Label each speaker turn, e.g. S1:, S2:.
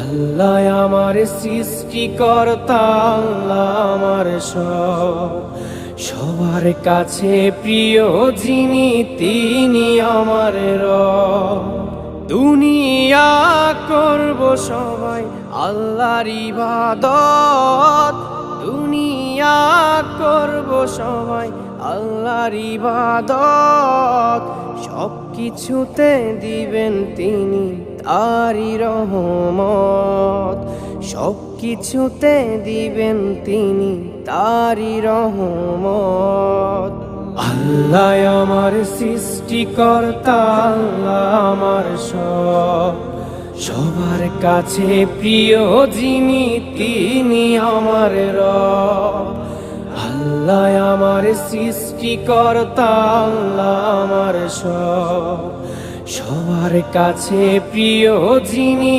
S1: আল্লাহ আমার সৃষ্টিকর্তা, আল্লাহ আমার সবার কাছে প্রিয় যিনি তিনি আমার রব। দুনিয়া করব সবাই আল্লাহর ইবাদত, দুনিয়া করব সবাই আল্লাহর ইবাদত। সব কিছুতে দিবেন তিনি তারি রহমত, সব কিছুতে দিবেন তিনি তারি রহমত। আল্লাহ আমার সৃষ্টিকর্তা, আল্লাহ আমার সবার কাছে প্রিয় যিনি তিনি আমার রব। আল্লাহ আমার সৃষ্টিকর্তা, আল্লাহ আমার সবার কাছে প্রিয় যিনি